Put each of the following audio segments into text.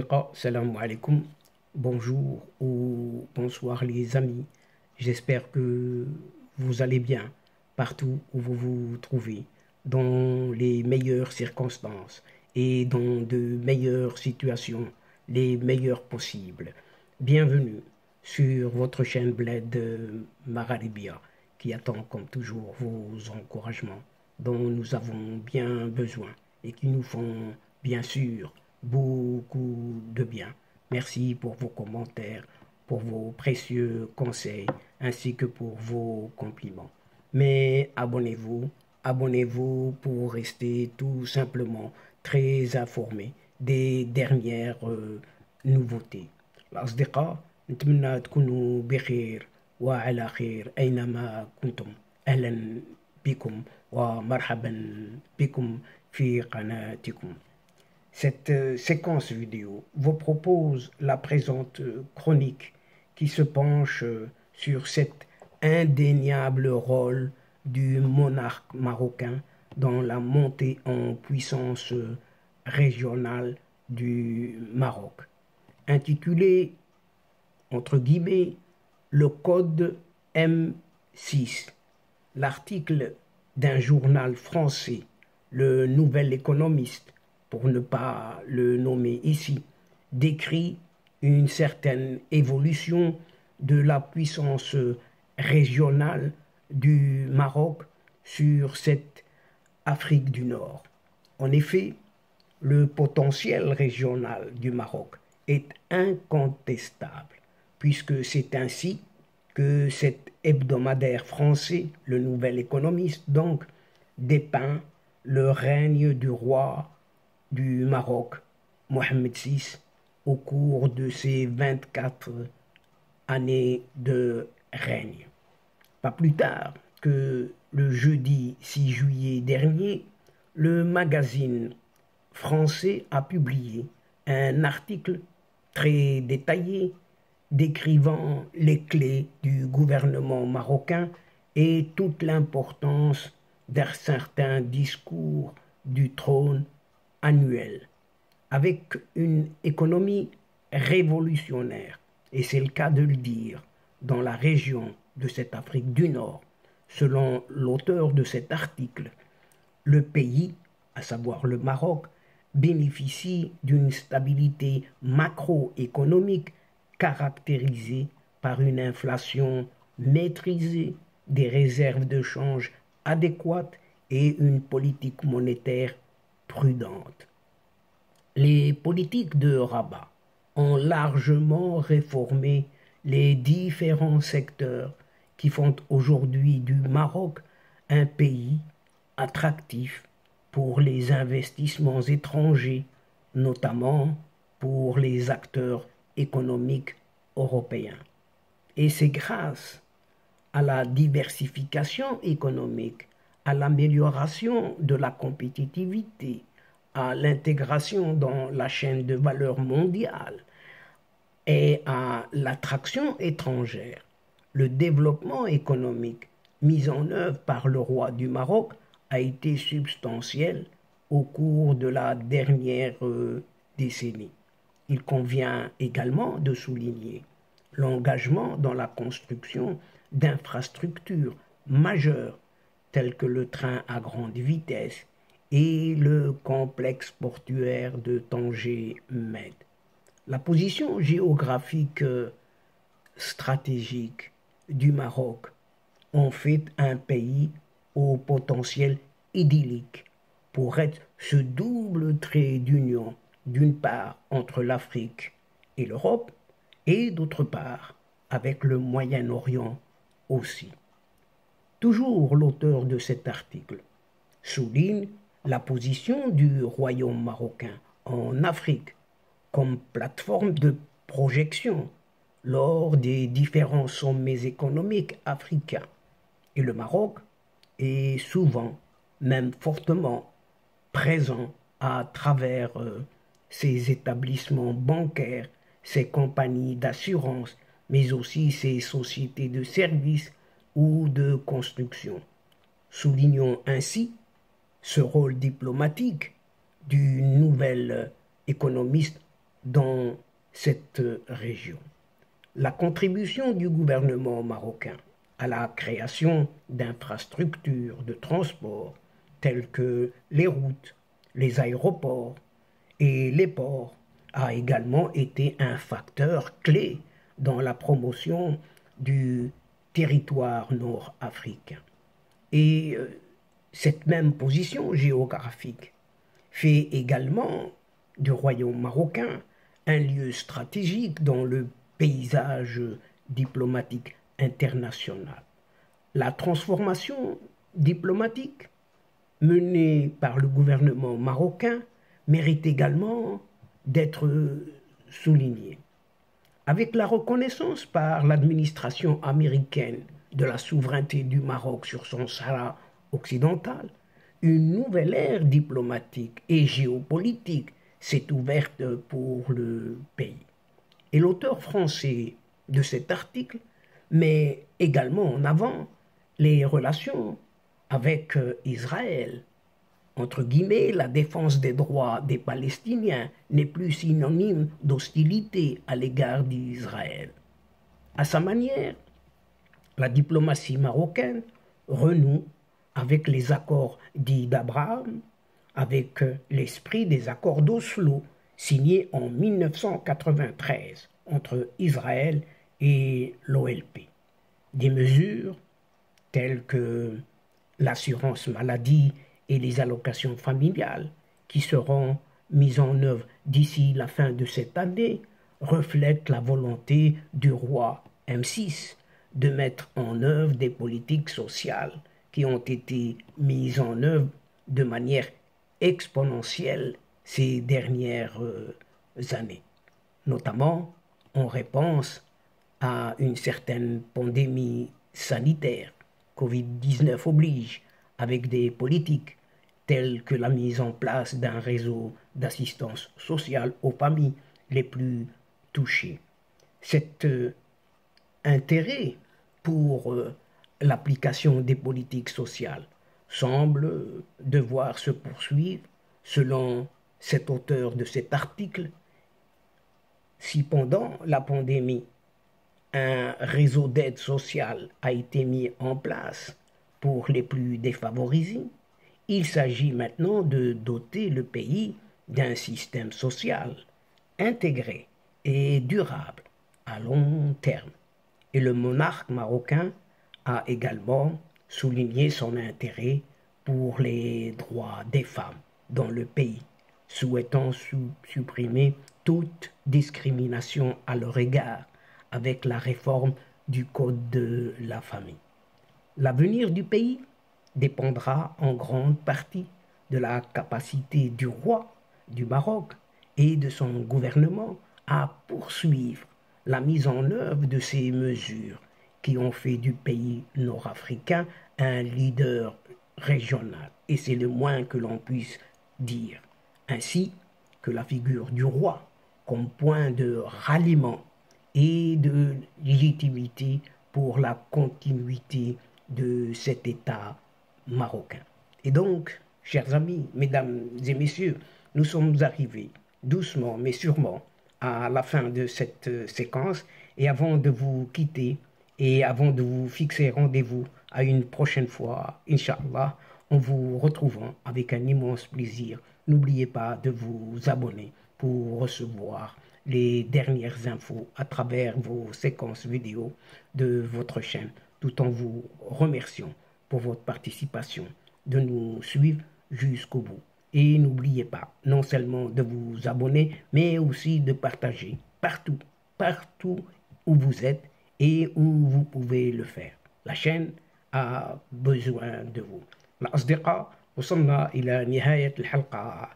Asdiqa, salam alaikum, bonjour ou bonsoir les amis. J'espère que vous allez bien partout où vous vous trouvez, dans les meilleures circonstances et dans de meilleures situations, les meilleures possibles. Bienvenue sur votre chaîne Bled Magharibia qui attend comme toujours vos encouragements dont nous avons bien besoin et qui nous font bien sûr beaucoup de bien. Merci pour vos commentaires, pour vos précieux conseils, ainsi que pour vos compliments. Mais abonnez-vous pour rester tout simplement très informé des dernières nouveautés. الأصدقاء نتمنى تكونوا بخير وعلى خير أينما كنتم. أهلا بكم ومرحبا بكم في قناتكم. Cette séquence vidéo vous propose la présente chronique qui se penche sur cet indéniable rôle du monarque marocain dans la montée en puissance régionale du Maroc. Intitulé, entre guillemets, le Code M6, l'article d'un journal français, le Nouvel Économiste, pour ne pas le nommer ici, décrit une certaine évolution de la puissance régionale du Maroc sur cette Afrique du Nord. En effet, le potentiel régional du Maroc est incontestable, puisque c'est ainsi que cet hebdomadaire français, le Nouvel Économiste, donc, dépeint le règne du roi du Maroc, Mohamed VI, au cours de ses 24 années de règne. Pas plus tard que le jeudi 6 juillet dernier, le magazine français a publié un article très détaillé décrivant les clés du gouvernement marocain et toute l'importance d'un certain discours du trône annuel, avec une économie révolutionnaire, et c'est le cas de le dire, dans la région de cette Afrique du Nord. Selon l'auteur de cet article, le pays, à savoir le Maroc, bénéficie d'une stabilité macroéconomique caractérisée par une inflation maîtrisée, des réserves de change adéquates et une politique monétaire prudente. Les politiques de Rabat ont largement réformé les différents secteurs qui font aujourd'hui du Maroc un pays attractif pour les investissements étrangers, notamment pour les acteurs économiques européens. Et c'est grâce à la diversification économique, à l'amélioration de la compétitivité, à l'intégration dans la chaîne de valeur mondiale et à l'attraction étrangère, le développement économique mis en œuvre par le roi du Maroc a été substantiel au cours de la dernière décennie. Il convient également de souligner l'engagement dans la construction d'infrastructures majeures telles que le train à grande vitesse et le complexe portuaire de Tanger-Med. La position géographique stratégique du Maroc en fait un pays au potentiel idyllique pour être ce double trait d'union, d'une part entre l'Afrique et l'Europe, et d'autre part avec le Moyen-Orient aussi. Toujours l'auteur de cet article souligne la position du royaume marocain en Afrique comme plateforme de projection lors des différents sommets économiques africains. Et le Maroc est souvent, même fortement, présent à travers ses établissements bancaires, ses compagnies d'assurance, mais aussi ses sociétés de services ou de construction. Soulignons ainsi ce rôle diplomatique du nouvel économiste dans cette région. La contribution du gouvernement marocain à la création d'infrastructures de transport telles que les routes, les aéroports et les ports a également été un facteur clé dans la promotion du territoire nord-africain. Et cette même position géographique fait également du royaume marocain un lieu stratégique dans le paysage diplomatique international. La transformation diplomatique menée par le gouvernement marocain mérite également d'être soulignée. Avec la reconnaissance par l'administration américaine de la souveraineté du Maroc sur son Sahara occidental, une nouvelle ère diplomatique et géopolitique s'est ouverte pour le pays. Et l'auteur français de cet article met également en avant les relations avec Israël. Entre guillemets, la défense des droits des Palestiniens n'est plus synonyme d'hostilité à l'égard d'Israël. À sa manière, la diplomatie marocaine renoue avec les accords dits d'Abraham, avec l'esprit des accords d'Oslo signés en 1993 entre Israël et l'OLP. Des mesures telles que l'assurance maladie et les allocations familiales qui seront mises en œuvre d'ici la fin de cette année reflètent la volonté du roi M6 de mettre en œuvre des politiques sociales qui ont été mises en œuvre de manière exponentielle ces dernières années, notamment en réponse à une certaine pandémie sanitaire, Covid-19 oblige, avec des politiques telles que la mise en place d'un réseau d'assistance sociale aux familles les plus touchées. Cet intérêt pour l'application des politiques sociales semble devoir se poursuivre selon cet auteur de cet article. Si pendant la pandémie, un réseau d'aide sociale a été mis en place pour les plus défavorisés, il s'agit maintenant de doter le pays d'un système social intégré et durable à long terme. Et le monarque marocain a également souligné son intérêt pour les droits des femmes dans le pays, souhaitant supprimer toute discrimination à leur égard avec la réforme du Code de la famille. L'avenir du pays dépendra en grande partie de la capacité du roi du Maroc et de son gouvernement à poursuivre la mise en œuvre de ces mesures qui ont fait du pays nord-africain un leader régional. Et c'est le moins que l'on puisse dire. Ainsi que la figure du roi comme point de ralliement et de légitimité pour la continuité de cet État marocain. Et donc, chers amis, mesdames et messieurs, nous sommes arrivés doucement mais sûrement à la fin de cette séquence. Et avant de vous quitter et avant de vous fixer rendez-vous à une prochaine fois, Inch'Allah, en vous retrouvant avec un immense plaisir. N'oubliez pas de vous abonner pour recevoir les dernières infos à travers vos séquences vidéo de votre chaîne, tout en vous remerciant pour votre participation, de nous suivre jusqu'au bout. Et n'oubliez pas non seulement de vous abonner, mais aussi de partager partout où vous êtes et où vous pouvez le faire. La chaîne a besoin de vous. الأصدقاء وصلنا إلى نهاية الحلقة،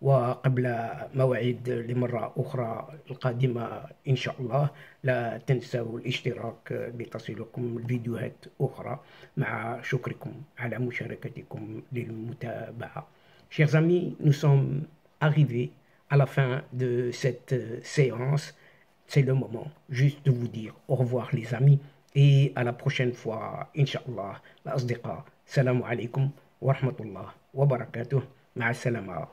وقبل موعد لمرة أخرى القادمة إن شاء الله لا تنسوا الاشتراك لتصلكم الفيديوهات أخرى، مع شكركم على مشاركتكم للمتابعة. Chers amis, nous sommes arrivés à la fin de cette séance. C'est le moment juste de vous dire au revoir les amis et à la prochaine fois Inch'Allah. الأصدقاء، السلام عليكم ورحمة الله وبركاته. مع السلامة.